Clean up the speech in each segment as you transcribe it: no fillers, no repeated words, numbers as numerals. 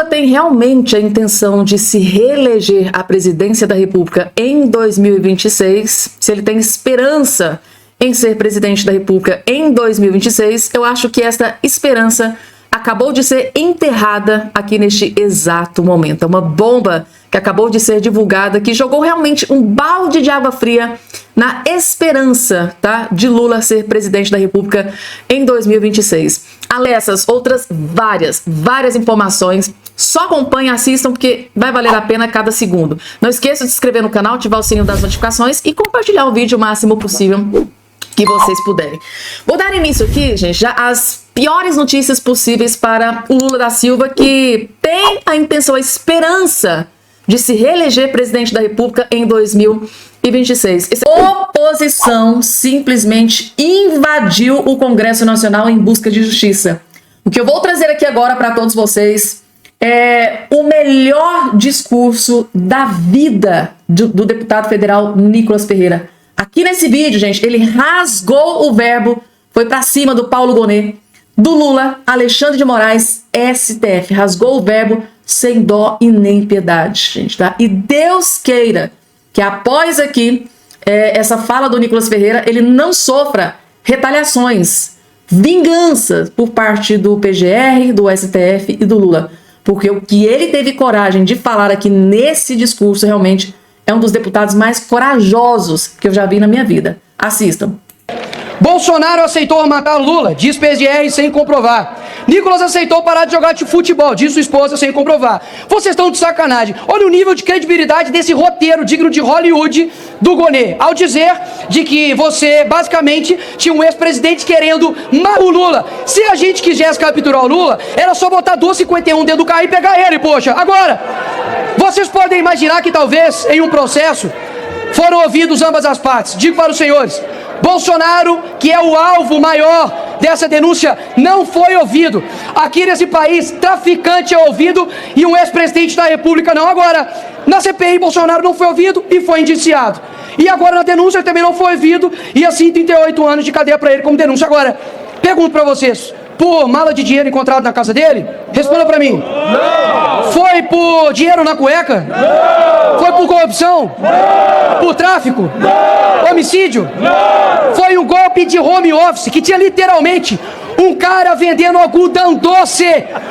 tem realmente a intenção de se reeleger à presidência da República em 2026, se ele tem esperança em ser presidente da República em 2026, eu acho que esta esperança acabou de ser enterrada aqui neste exato momento. É uma bomba que acabou de ser divulgada, que jogou realmente um balde de água fria na esperança, tá, de Lula ser presidente da República em 2026. Além dessas outras várias informações, só acompanhem, assistam, porque vai valer a pena cada segundo. Não esqueça de se inscrever no canal, ativar o sininho das notificações e compartilhar o vídeo o máximo possível que vocês puderem. Vou dar início aqui, gente, já às piores notícias possíveis para o Lula da Silva, que tem a intenção, a esperança de se reeleger presidente da República em 2026. A oposição simplesmente invadiu o Congresso Nacional em busca de justiça. O que eu vou trazer aqui agora para todos vocês é o melhor discurso da vida do deputado federal Nicolas Ferreira. Aqui nesse vídeo, gente, ele rasgou o verbo, foi para cima do Paulo Gonet, do Lula, Alexandre de Moraes, STF. Rasgou o verbo sem dó e nem piedade, gente, tá? E Deus queira que após aqui essa fala do Nicolas Ferreira, ele não sofra retaliações, vinganças por parte do PGR, do STF e do Lula. Porque o que ele teve coragem de falar aqui nesse discurso realmente é um dos deputados mais corajosos que eu já vi na minha vida. Assistam. Bolsonaro aceitou matar Lula, diz PGR sem comprovar. Nicolas aceitou parar de jogar de futebol, diz sua esposa sem comprovar. Vocês estão de sacanagem. Olha o nível de credibilidade desse roteiro digno de Hollywood do Gonet, ao dizer de que você basicamente tinha um ex-presidente querendo matar o Lula. Se a gente quisesse capturar o Lula, era só botar 251 dentro do carro e pegar ele, poxa. Agora, vocês podem imaginar que talvez em um processo foram ouvidos ambas as partes. Digo para os senhores, Bolsonaro, que é o alvo maior dessa denúncia, não foi ouvido. Aqui nesse país, traficante é ouvido e um ex-presidente da República não. Agora, na CPI, Bolsonaro não foi ouvido e foi indiciado. E agora na denúncia ele também não foi ouvido e assim 38 anos de cadeia para ele como denúncia. Agora, pergunto para vocês, por mala de dinheiro encontrado na casa dele? Responda para mim. Não. Foi por dinheiro na cueca? Não. Foi por corrupção? Não. Por tráfico? Não. Homicídio? Não. Foi um golpe de home office que tinha literalmente um cara vendendo algodão doce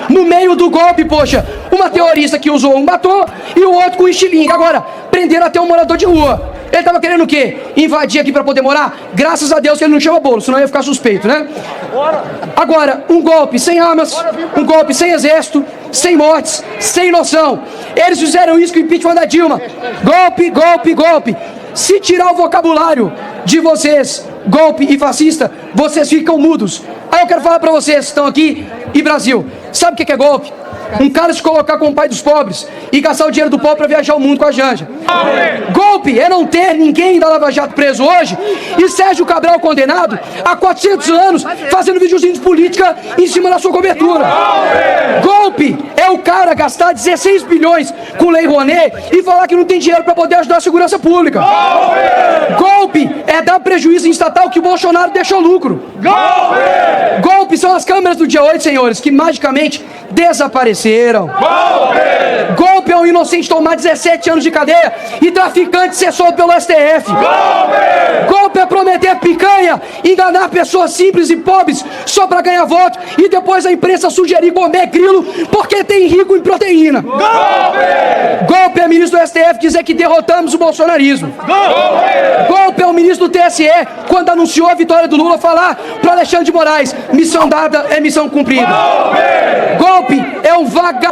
no meio do golpe, poxa. Uma terrorista que usou um batom e o outro com estilingue. Agora, prenderam até um morador de rua. Ele tava querendo o quê? Invadir aqui para poder morar? Graças a Deus que ele não chama bolo, senão ia ficar suspeito, né? Agora, um golpe sem armas, um golpe sem exército, sem mortes, sem noção. Eles fizeram isso com o impeachment da Dilma. Golpe, golpe, golpe. Se tirar o vocabulário de vocês, golpe e fascista, vocês ficam mudos. Aí eu quero falar para vocês que estão aqui e Brasil. Sabe o que é golpe? Um cara se colocar como pai dos pobres e gastar o dinheiro do pobre para viajar o mundo com a Janja. Golpe é não ter ninguém da Lava Jato preso hoje e Sérgio Cabral condenado há 400 anos fazendo videozinho de política em cima da sua cobertura. Golpe é o cara gastar 16 bilhões com Lei Rouanet e falar que não tem dinheiro para poder ajudar a segurança pública. Golpe é dar prejuízo em estatal que o Bolsonaro deixou lucro. Golpe são as câmeras do dia 8, senhores, que magicamente desapareceram. Golpe é um inocente tomar 17 anos de cadeia e traficante ser solto pelo STF. Golpe é prometer picanha, enganar pessoas simples e pobres só para ganhar voto e depois a imprensa sugerir comer grilo porque tem rico em proteína. Golpe é ministro do STF dizer que derrotamos o bolsonarismo. Golpe é o ministro do TSE, quando anunciou a vitória do Lula, falar para Alexandre de Moraes: missão dada é missão cumprida. Golpe é um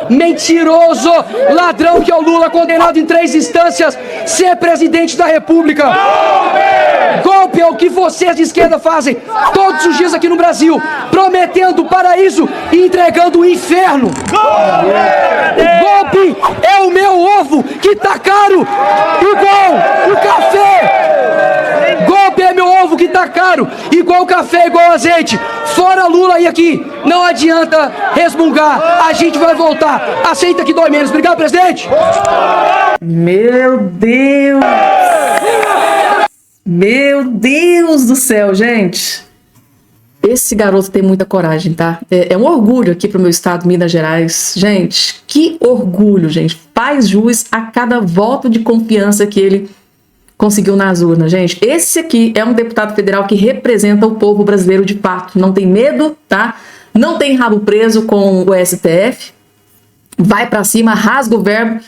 mentiroso, ladrão que é o Lula, condenado em 3 instâncias, ser presidente da República. Golpe é o que vocês de esquerda fazem todos os dias aqui no Brasil, prometendo o paraíso e entregando o inferno. Golpe é o meu ovo que tá caro, igual o café. Golpe é meu ovo que tá caro, igual café, igual azeite. Fora Lula e aqui, não adianta resmungar, a gente vai voltar. Aceita que dói menos. Obrigado, presidente. Meu Deus! Meu Deus do céu, gente! esse garoto tem muita coragem, tá? É um orgulho aqui pro meu estado, Minas Gerais. Gente, que orgulho, gente. Faz jus a cada voto de confiança que ele conseguiu nas urnas, gente. Esse aqui é um deputado federal que representa o povo brasileiro de fato. Não tem medo, tá? Não tem rabo preso com o STF. Vai pra cima, rasga o verbo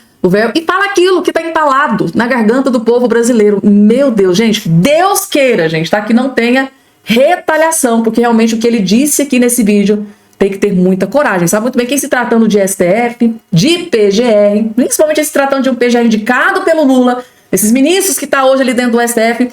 e fala aquilo que tá entalado na garganta do povo brasileiro. Meu Deus, gente. Deus queira, gente, tá? Que não tenha retaliação, porque realmente o que ele disse aqui nesse vídeo tem que ter muita coragem. Sabe muito bem que se tratando de STF, de PGR, principalmente se tratando de um PGR indicado pelo Lula, esses ministros que tá hoje ali dentro do STF,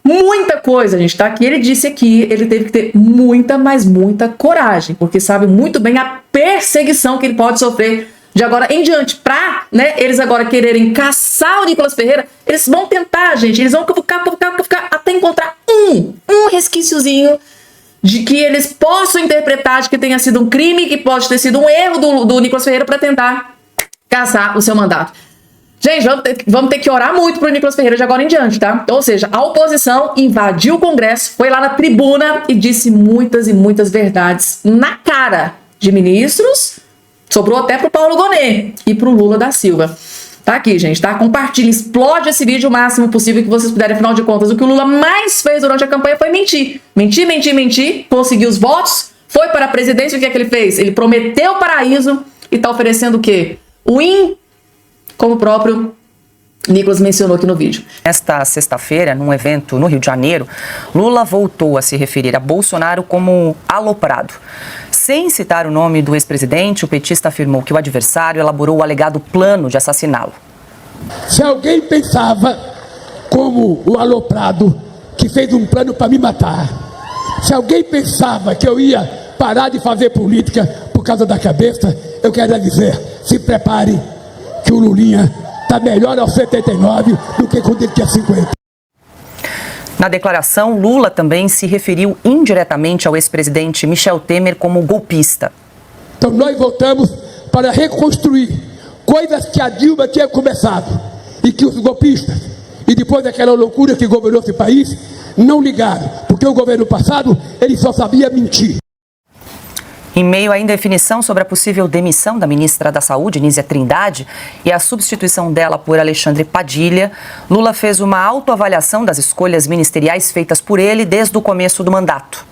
muita coisa, gente, tá? Que ele disse aqui, ele teve que ter muita, mas muita coragem, porque sabe muito bem a perseguição que ele pode sofrer de agora em diante, pra, né, eles agora quererem caçar o Nicolas Ferreira, eles vão tentar, gente, eles vão cavucar, até encontrar um resquíciozinho de que eles possam interpretar de que tenha sido um crime, que pode ter sido um erro do Nicolas Ferreira para tentar caçar o seu mandato. Gente, vamos ter que orar muito pro Nicolas Ferreira de agora em diante, tá? Ou seja, a oposição invadiu o Congresso, foi lá na tribuna e disse muitas e muitas verdades na cara de ministros. Sobrou até pro Paulo Gonet e pro Lula da Silva. Tá aqui, gente, tá? Compartilhe, explode esse vídeo o máximo possível que vocês puderem. Afinal de contas, o que o Lula mais fez durante a campanha foi mentir. Mentir, conseguiu os votos, foi para a presidência. O que é que ele fez? Ele prometeu o paraíso e tá oferecendo o quê? Como o próprio Nicolas mencionou aqui no vídeo. Esta sexta-feira, num evento no Rio de Janeiro, Lula voltou a se referir a Bolsonaro como aloprado. Sem citar o nome do ex-presidente, o petista afirmou que o adversário elaborou o alegado plano de assassiná-lo. Se alguém pensava, como o aloprado, que fez um plano para me matar, se alguém pensava que eu ia parar de fazer política por causa da cabeça, eu quero dizer, se prepare que o Lulinha está melhor aos 79 do que quando ele tinha 50. Na declaração, Lula também se referiu indiretamente ao ex-presidente Michel Temer como golpista. Então nós voltamos para reconstruir coisas que a Dilma tinha começado e que os golpistas, e depois daquela loucura que governou esse país, não ligaram, porque o governo passado ele só sabia mentir. Em meio à indefinição sobre a possível demissão da ministra da Saúde, Nízia Trindade, e a substituição dela por Alexandre Padilha, Lula fez uma autoavaliação das escolhas ministeriais feitas por ele desde o começo do mandato.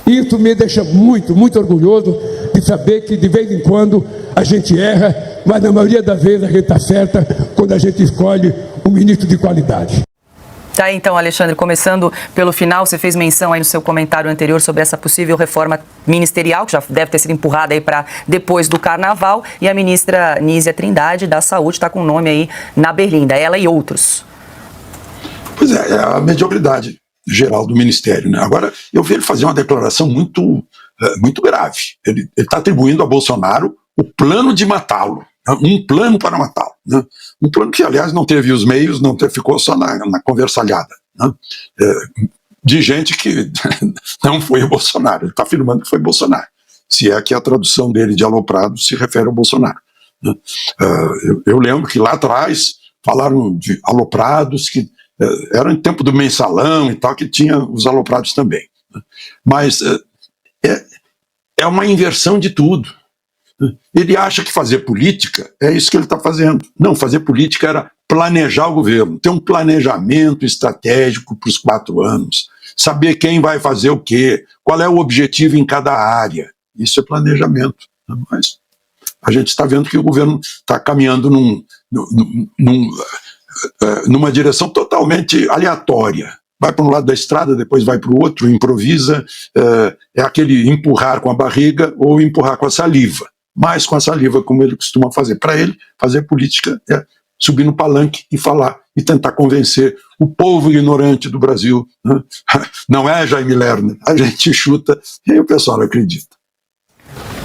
Isso me deixa muito, muito orgulhoso de saber que de vez em quando a gente erra, mas na maioria das vezes a gente está certa quando a gente escolhe um ministro de qualidade. Tá, então, Alexandre, começando pelo final, você fez menção aí no seu comentário anterior sobre essa possível reforma ministerial, que já deve ter sido empurrada aí para depois do Carnaval, e a ministra Nízia Trindade da Saúde está com o nome aí na berlinda, ela e outros. Pois é a mediocridade geral do Ministério, né? Agora, eu vi ele fazer uma declaração muito grave. Ele está atribuindo a Bolsonaro o plano de matá-lo. Um plano para matá-lo, né? Um plano que, aliás, não teve os meios, ficou só na conversalhada, né? De gente que não foi o Bolsonaro. Ele está afirmando que foi Bolsonaro, se é que a tradução dele de aloprado se refere ao Bolsonaro, né? Eu lembro que lá atrás falaram de aloprados, que era em tempo do mensalão e tal, que tinha os aloprados também, né? Mas é uma inversão de tudo. Ele acha que fazer política é isso que ele está fazendo. Não, fazer política era planejar o governo, ter um planejamento estratégico para os 4 anos, saber quem vai fazer o quê, qual é o objetivo em cada área. Isso é planejamento. Mas a gente está vendo que o governo está caminhando numa direção totalmente aleatória. Vai para um lado da estrada, depois vai para o outro, improvisa, é aquele empurrar com a barriga ou empurrar com a saliva. Mais com a saliva, como ele costuma fazer. Para ele, fazer política é subir no palanque e falar, e tentar convencer o povo ignorante do Brasil, né? Não é, Jaime Lerner? A gente chuta e o pessoal acredita.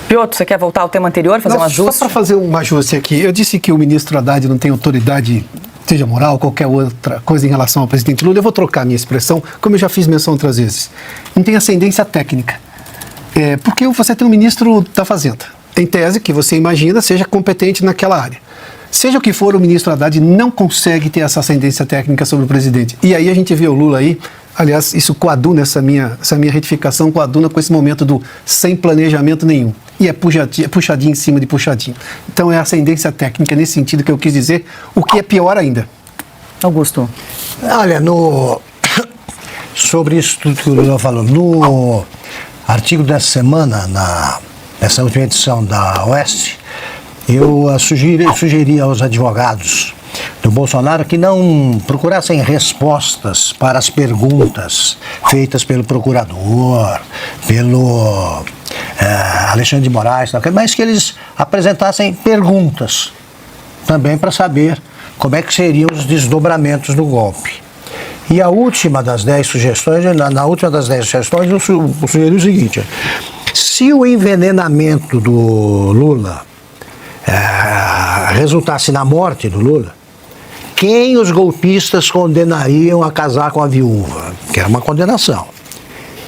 Piotr, você quer voltar ao tema anterior, fazer um ajuste? Só para fazer um ajuste aqui, eu disse que o ministro Haddad não tem autoridade, seja moral, qualquer outra coisa em relação ao presidente Lula. Eu vou trocar a minha expressão, como eu já fiz menção outras vezes. Não tem ascendência técnica. Porque você tem um ministro da Fazenda, em tese, que você imagina seja competente naquela área. Seja o que for, o ministro Haddad não consegue ter essa ascendência técnica sobre o presidente. E aí a gente vê o Lula aí Aliás, isso coaduna, essa minha retificação coaduna com esse momento do sem planejamento nenhum. E é puxadinho em cima de puxadinho. Então é ascendência técnica nesse sentido que eu quis dizer, o que é pior ainda. Augusto. Olha, sobre isso tudo que o Lula falou, no artigo dessa semana, nessa última edição da Oeste, eu sugeri aos advogados do Bolsonaro que não procurassem respostas para as perguntas feitas pelo procurador, pelo Alexandre de Moraes, mas que eles apresentassem perguntas também para saber como é que seriam os desdobramentos do golpe. E a última das 10 sugestões, na última das 10 sugestões, eu sugeri o seguinte: se o envenenamento do Lula resultasse na morte do Lula, quem os golpistas condenariam a casar com a viúva? Que era uma condenação.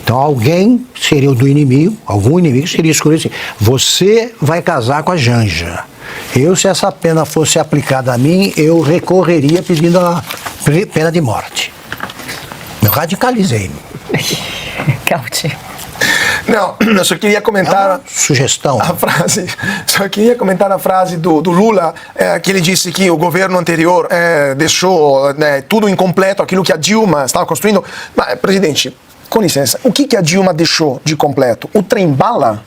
Então alguém seria o do inimigo, algum inimigo seria escolhido assim: você vai casar com a Janja. Se essa pena fosse aplicada a mim, eu recorreria pedindo a pena de morte. Eu radicalizei-me. Cauti. Não, eu só queria comentar sugestão. A frase. Só queria comentar a frase do Lula, que ele disse que o governo anterior deixou tudo incompleto, aquilo que a Dilma estava construindo. Mas, presidente, com licença, o que a Dilma deixou de completo? O trem-bala?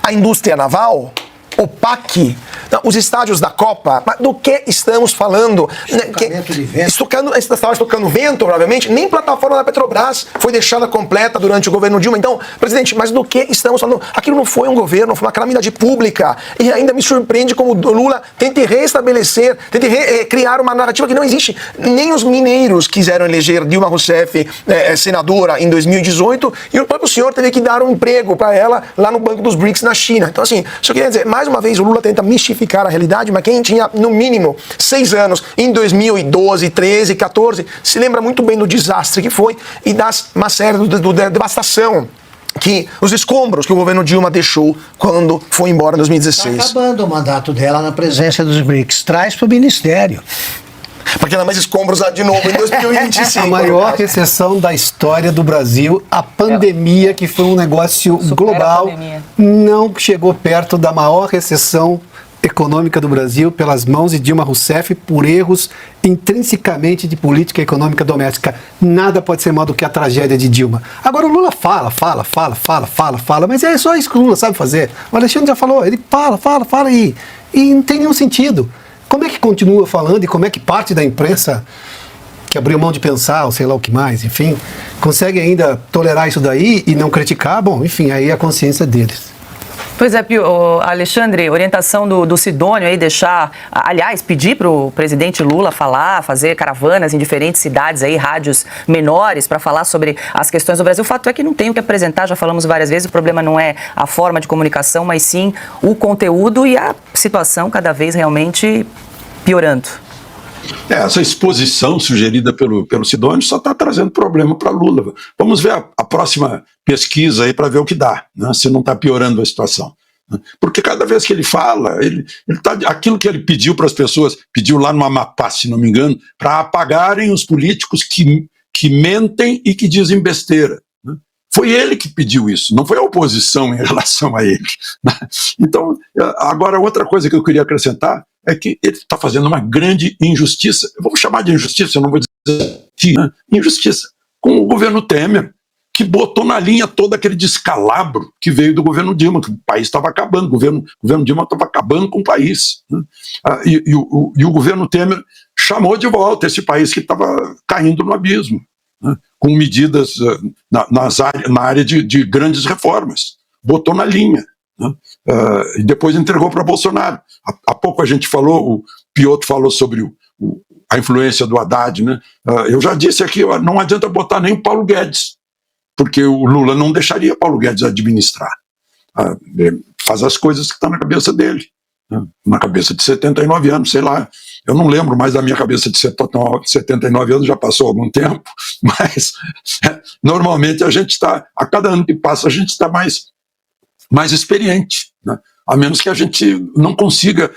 A indústria naval? O PAC? Os estádios da Copa? Mas do que estamos falando? Estocamento de vento. Estava estocando vento, provavelmente. Nem plataforma da Petrobras foi deixada completa durante o governo Dilma. Então, presidente, mas do que estamos falando? Aquilo não foi um governo, foi uma calamidade pública. E ainda me surpreende como o Lula tente restabelecer, tente criar uma narrativa que não existe. Nem os mineiros quiseram eleger Dilma Rousseff senadora em 2018, e o próprio senhor teve que dar um emprego para ela lá no Banco dos BRICS na China. Então, assim, só queria dizer, mais uma vez o Lula tenta mistificar a realidade, mas quem tinha no mínimo 6 anos em 2012, 13, 14, se lembra muito bem do desastre que foi e das macérias, da devastação, os escombros que o governo Dilma deixou quando foi embora em 2016. Está acabando o mandato dela na presença dos BRICS. Traz para o Ministério. Porque não é mais escombros de novo em 2025. A maior recessão da história do Brasil, a pandemia, que foi um negócio global, não chegou perto da maior recessão econômica do Brasil pelas mãos de Dilma Rousseff por erros intrinsecamente de política econômica doméstica. Nada pode ser maior do que a tragédia de Dilma. Agora o Lula fala, mas é só isso que o Lula sabe fazer. O Alexandre já falou, ele fala e não tem nenhum sentido. Como é que continua falando e como é que parte da imprensa que abriu mão de pensar, ou sei lá o que mais, enfim, consegue ainda tolerar isso daí e não criticar? Bom, enfim, aí é a consciência deles. Pois é, Alexandre, orientação do Sidônio aí, pedir para o presidente Lula fazer caravanas em diferentes cidades aí, rádios menores, para falar sobre as questões do Brasil. O fato é que não tem o que apresentar, já falamos várias vezes, o problema não é a forma de comunicação, mas sim o conteúdo e a situação cada vez realmente piorando. Essa exposição sugerida pelo Sidônio só está trazendo problema para Lula. Vamos ver a próxima pesquisa aí para ver o que dá, né, se não está piorando a situação. Porque cada vez que ele fala, aquilo que ele pediu para as pessoas, pediu lá no Amapá, se não me engano, para apagarem os políticos que mentem e que dizem besteira. Né? Foi ele que pediu isso, não foi a oposição em relação a ele. Né? Então, agora outra coisa que eu queria acrescentar é que ele está fazendo uma grande injustiça. Eu vou chamar de injustiça, eu não vou dizer que, né? Injustiça com o governo Temer, que botou na linha todo aquele descalabro que veio do governo Dilma, que o país estava acabando, o governo Dilma estava acabando com o país. Né? E o governo Temer chamou de volta esse país que estava caindo no abismo, né? Com medidas na área de grandes reformas. Botou na linha. Né? E depois entregou para Bolsonaro. Há pouco a gente falou, o Piotr falou sobre a influência do Haddad. Né? Eu já disse aqui, não adianta botar nem o Paulo Guedes, porque o Lula não deixaria Paulo Guedes administrar. Faz as coisas que estão na cabeça dele, né? Na cabeça de 79 anos, sei lá. Eu não lembro mais da minha cabeça de 79 anos, já passou algum tempo, mas normalmente a gente está, a cada ano que passa, a gente está mais experiente, né? A menos que a gente não consiga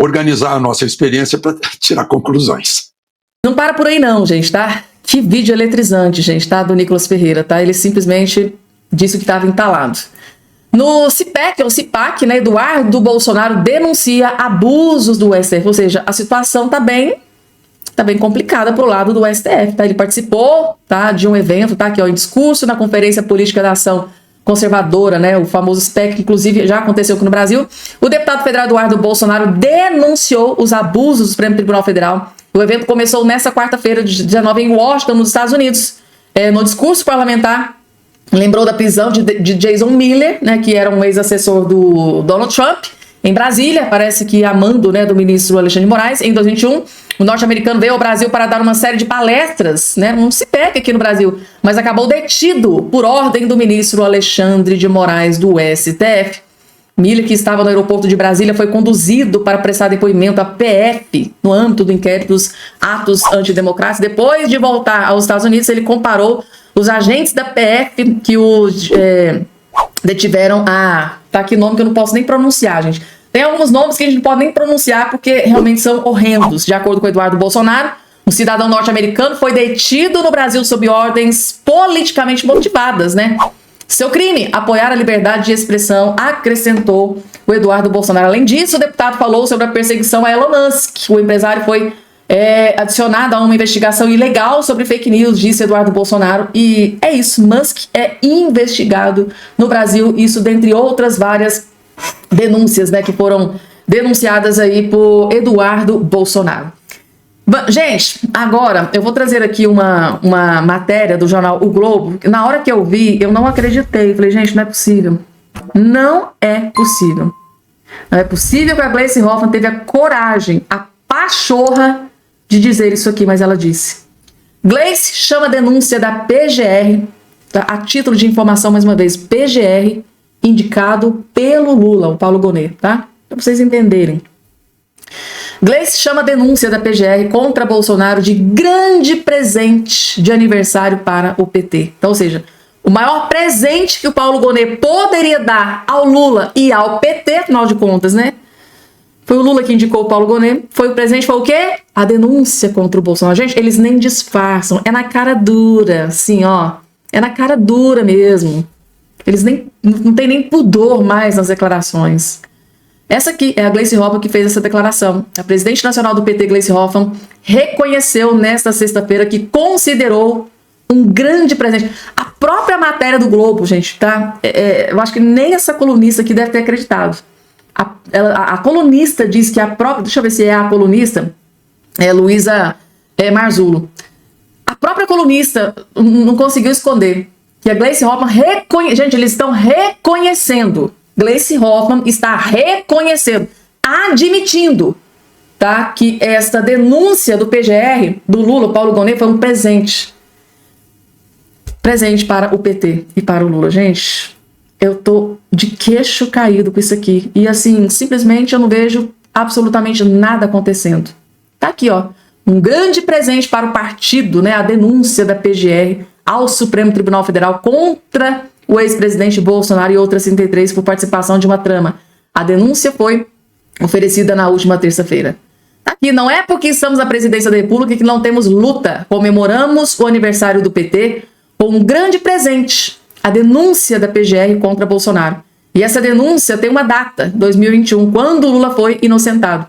organizar a nossa experiência para tirar conclusões. Não para por aí não, gente, tá? Que vídeo eletrizante, gente, tá? Do Nicolas Ferreira, tá? Ele simplesmente disse que estava entalado. No CIPEC, ou CIPAC, né, Eduardo Bolsonaro denuncia abusos do STF, ou seja, a situação tá bem complicada pro lado do STF, tá? Ele participou, tá, de um evento, tá, aqui, ó, em discurso na Conferência Política da Ação Conservadora, né, o famoso SPEC, que inclusive já aconteceu aqui no Brasil. O deputado federal Eduardo Bolsonaro denunciou os abusos do Supremo Tribunal Federal. O evento começou nesta quarta-feira, de 19, em Washington, nos Estados Unidos. No discurso parlamentar, lembrou da prisão de Jason Miller, né, que era um ex-assessor do Donald Trump, em Brasília, parece que a mando, né, do ministro Alexandre de Moraes. Em 2021, o norte-americano veio ao Brasil para dar uma série de palestras, né, um CIPEC aqui no Brasil, mas acabou detido por ordem do ministro Alexandre de Moraes do STF. Miller, que estava no aeroporto de Brasília, foi conduzido para prestar depoimento à PF no âmbito do inquérito dos atos antidemocráticos. Depois de voltar aos Estados Unidos, ele comparou os agentes da PF que o detiveram a... Tá aqui nome que eu não posso nem pronunciar, gente. Tem alguns nomes que a gente não pode nem pronunciar porque realmente são horrendos. De acordo com Eduardo Bolsonaro, um cidadão norte-americano foi detido no Brasil sob ordens politicamente motivadas, né? Seu crime, apoiar a liberdade de expressão, acrescentou o Eduardo Bolsonaro. Além disso, o deputado falou sobre a perseguição a Elon Musk. O empresário foi adicionado a uma investigação ilegal sobre fake news, disse Eduardo Bolsonaro. E é isso, Musk é investigado no Brasil, isso dentre outras várias denúncias, né, que foram denunciadas aí por Eduardo Bolsonaro. Gente, agora eu vou trazer aqui uma matéria do jornal O Globo. Na hora que eu vi, eu não acreditei. Falei, gente, não é possível. Não é possível. Não é possível que a Gleice Hoffmann teve a coragem, a pachorra de dizer isso aqui, mas ela disse. Gleice chama a denúncia da PGR, tá? A título de informação, mais uma vez, PGR, indicado pelo Lula, o Paulo Gonet, tá? Para vocês entenderem. Gleice chama a denúncia da PGR contra Bolsonaro de grande presente de aniversário para o PT. Então, ou seja, o maior presente que o Paulo Gonet poderia dar ao Lula e ao PT, afinal de contas, né? Foi o Lula que indicou o Paulo Gonet. Foi o presente, foi o quê? A denúncia contra o Bolsonaro. Gente, eles nem disfarçam. É na cara dura, assim, ó. É na cara dura mesmo. Eles não tem nem pudor mais nas declarações. Essa aqui é a Gleice Hoffmann que fez essa declaração. A presidente nacional do PT, Gleice Hoffmann, reconheceu nesta sexta-feira que considerou um grande presente. A própria matéria do Globo, gente, tá? Eu acho que nem essa colunista aqui deve ter acreditado. A colunista diz que a própria... Deixa eu ver se é a colunista. É Luísa Marzullo. A própria colunista não conseguiu esconder que a Gleice Hoffmann Gente, eles estão reconhecendo. Gleice Hoffmann está reconhecendo, admitindo, tá, que esta denúncia do PGR, do Lula, Paulo Gonet, foi um presente. Presente para o PT e para o Lula. Gente, eu tô de queixo caído com isso aqui. E assim, simplesmente eu não vejo absolutamente nada acontecendo. Tá aqui, ó. Um grande presente para o partido, né? A denúncia da PGR ao Supremo Tribunal Federal contra o ex-presidente Bolsonaro e outras 33 por participação de uma trama. A denúncia foi oferecida na última terça-feira. Tá aqui, não é porque estamos na presidência da República que não temos luta. Comemoramos o aniversário do PT com um grande presente, a denúncia da PGR contra Bolsonaro. E essa denúncia tem uma data, 2021, quando Lula foi inocentado.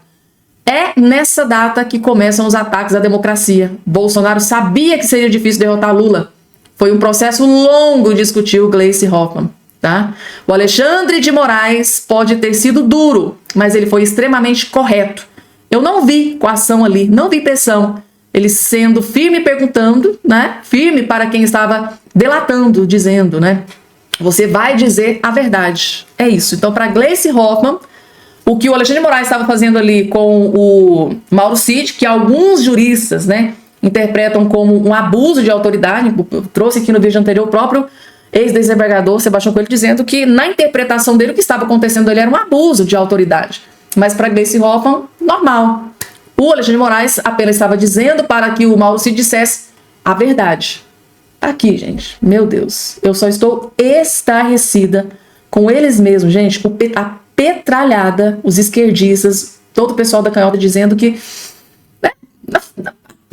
É nessa data que começam os ataques à democracia. Bolsonaro sabia que seria difícil derrotar Lula. Foi um processo longo, discutiu Gleice Hoffmann, tá? O Alexandre de Moraes pode ter sido duro, mas ele foi extremamente correto. Eu não vi coação ali, não vi pressão. Ele sendo firme perguntando, né? Firme para quem estava delatando, dizendo, né? Você vai dizer a verdade. É isso. Então, para Gleice Hoffmann, o que o Alexandre de Moraes estava fazendo ali com o Mauro Cid, que alguns juristas, né, interpretam como um abuso de autoridade. Eu trouxe aqui no vídeo anterior o próprio ex-desembargador Sebastião Coelho dizendo que na interpretação dele o que estava acontecendo ali era um abuso de autoridade. Mas para Gleice Hoffmann, normal. O Alexandre de Moraes apenas estava dizendo para que o Mauro Cid dissesse a verdade. Aqui, gente, meu Deus, eu só estou estarrecida com eles mesmos, gente, a petralhada, os esquerdistas, todo o pessoal da canhota dizendo que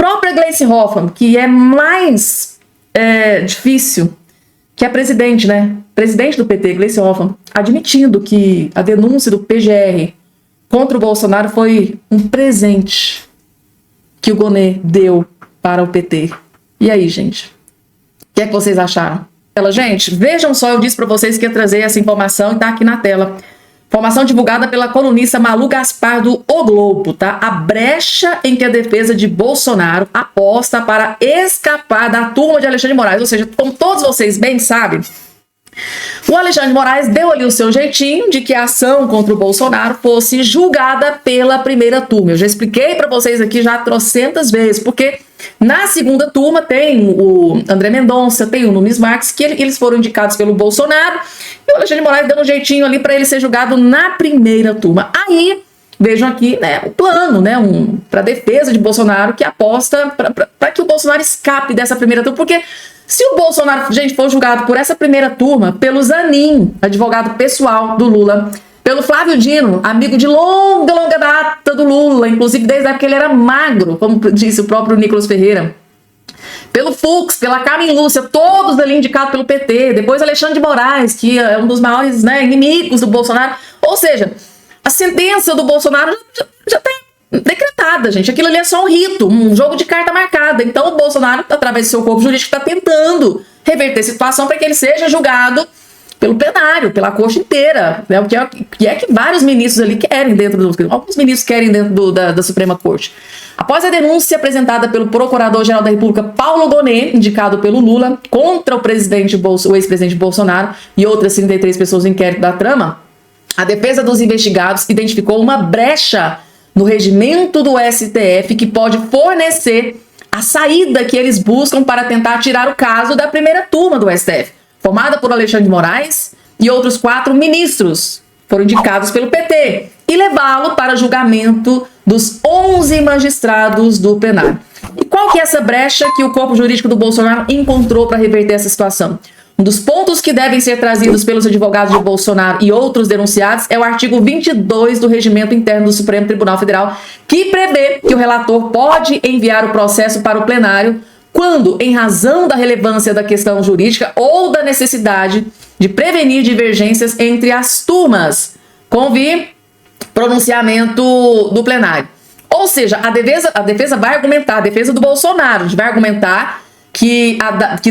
própria Gleice Hoffmann, que é mais difícil, que é a presidente, né? Presidente do PT, Gleice Hoffmann, admitindo que a denúncia do PGR contra o Bolsonaro foi um presente que o Gonê deu para o PT. E aí, gente? O que é que vocês acharam? Gente, vejam só, eu disse para vocês que ia trazer essa informação e tá aqui na tela. Informação divulgada pela colunista Malu Gaspar do O Globo, tá? A brecha em que a defesa de Bolsonaro aposta para escapar da turma de Alexandre de Moraes. Ou seja, como todos vocês bem sabem, o Alexandre de Moraes deu ali o seu jeitinho de que a ação contra o Bolsonaro fosse julgada pela primeira turma. Eu já expliquei para vocês aqui já trocentas vezes, porque na segunda turma tem o André Mendonça, tem o Nunes Marques, que eles foram indicados pelo Bolsonaro, e o Alexandre de Moraes deu um jeitinho ali para ele ser julgado na primeira turma. Aí, vejam aqui, né, o plano, né, para defesa de Bolsonaro, que aposta para que o Bolsonaro escape dessa primeira turma, porque se o Bolsonaro, gente, for julgado por essa primeira turma, pelo Zanin, advogado pessoal do Lula, pelo Flávio Dino, amigo de longa data do Lula, inclusive desde a época que ele era magro, como disse o próprio Nicolas Ferreira, pelo Fux, pela Carmen Lúcia, todos ali indicados pelo PT, depois Alexandre de Moraes, que é um dos maiores, né, inimigos do Bolsonaro. Ou seja, a sentença do Bolsonaro já está decretada, gente. Aquilo ali é só um rito, um jogo de carta marcada. Então o Bolsonaro, através do seu corpo jurídico, está tentando reverter a situação para que ele seja julgado pelo plenário, pela corte inteira, né? O que é que vários ministros ali querem dentro alguns ministros querem dentro da Suprema Corte. Após a denúncia apresentada pelo Procurador-Geral da República, Paulo Gonet, indicado pelo Lula, contra o ex-presidente Bolsonaro e outras 33 pessoas do inquérito da trama, a defesa dos investigados identificou uma brecha no regimento do STF que pode fornecer a saída que eles buscam para tentar tirar o caso da primeira turma do STF, formada por Alexandre de Moraes e outros 4 ministros, foram indicados pelo PT, e levá-lo para julgamento dos 11 magistrados do plenário. E qual que é essa brecha que o corpo jurídico do Bolsonaro encontrou para reverter essa situação? Um dos pontos que devem ser trazidos pelos advogados de Bolsonaro e outros denunciados é o artigo 22 do Regimento Interno do Supremo Tribunal Federal, que prevê que o relator pode enviar o processo para o plenário quando, em razão da relevância da questão jurídica ou da necessidade de prevenir divergências entre as turmas, convir pronunciamento do plenário. Ou seja, a defesa vai argumentar, a defesa do Bolsonaro vai argumentar que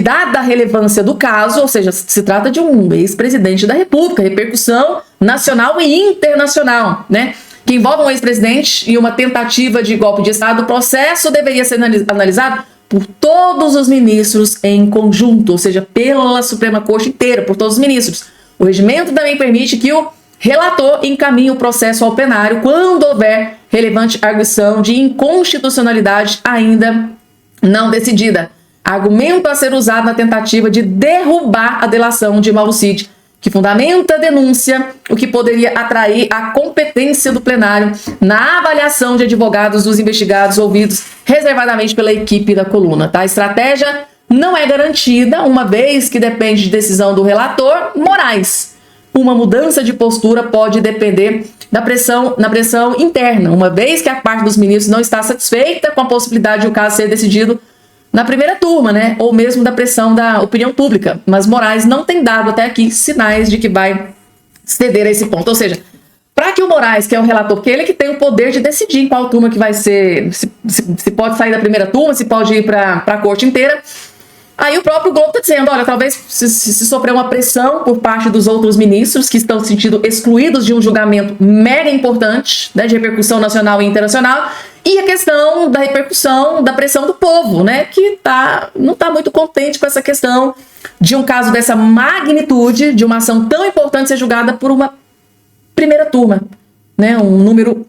dada a relevância do caso, ou seja, se trata de um ex-presidente da República, repercussão nacional e internacional, né? Que envolve um ex-presidente e uma tentativa de golpe de Estado, o processo deveria ser analisado por todos os ministros em conjunto, ou seja, pela Suprema Corte inteira, por todos os ministros. O regimento também permite que o relator encaminhe o processo ao plenário quando houver relevante arguição de inconstitucionalidade ainda não decidida. Argumento a ser usado na tentativa de derrubar a delação de Mauro Cid, que fundamenta a denúncia, o que poderia atrair a competência do plenário na avaliação de advogados dos investigados ouvidos reservadamente pela equipe da coluna. Tá? A estratégia não é garantida, uma vez que depende de decisão do relator Moraes. Uma mudança de postura pode depender na pressão interna, uma vez que a parte dos ministros não está satisfeita com a possibilidade de o caso ser decidido na primeira turma, né? Ou mesmo da pressão da opinião pública. Mas Moraes não tem dado até aqui sinais de que vai ceder a esse ponto. Ou seja, para que o Moraes, que é o relator, porque ele que tem o poder de decidir em qual turma que vai ser, se pode sair da primeira turma, se pode ir para a corte inteira. Aí o próprio Globo está dizendo, olha, talvez se sofrer uma pressão por parte dos outros ministros que estão se sentindo excluídos de um julgamento mega importante, né, de repercussão nacional e internacional, e a questão da repercussão da pressão do povo, né, que não está muito contente com essa questão de um caso dessa magnitude, de uma ação tão importante ser julgada por uma primeira turma, né, um número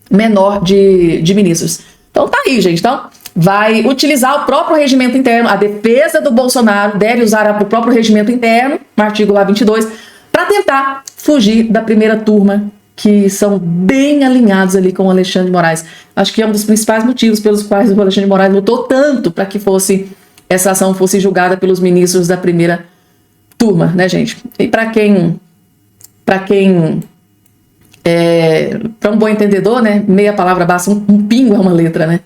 menor de ministros. Então tá aí, gente. Então vai utilizar o próprio regimento interno, a defesa do Bolsonaro deve usar o próprio regimento interno, no artigo lá 22, para tentar fugir da primeira turma, que são bem alinhados ali com o Alexandre de Moraes. Acho que é um dos principais motivos pelos quais o Alexandre de Moraes lutou tanto para que essa ação fosse julgada pelos ministros da primeira turma, né, gente? E para um bom entendedor, né, meia palavra basta, um pingo é uma letra, né?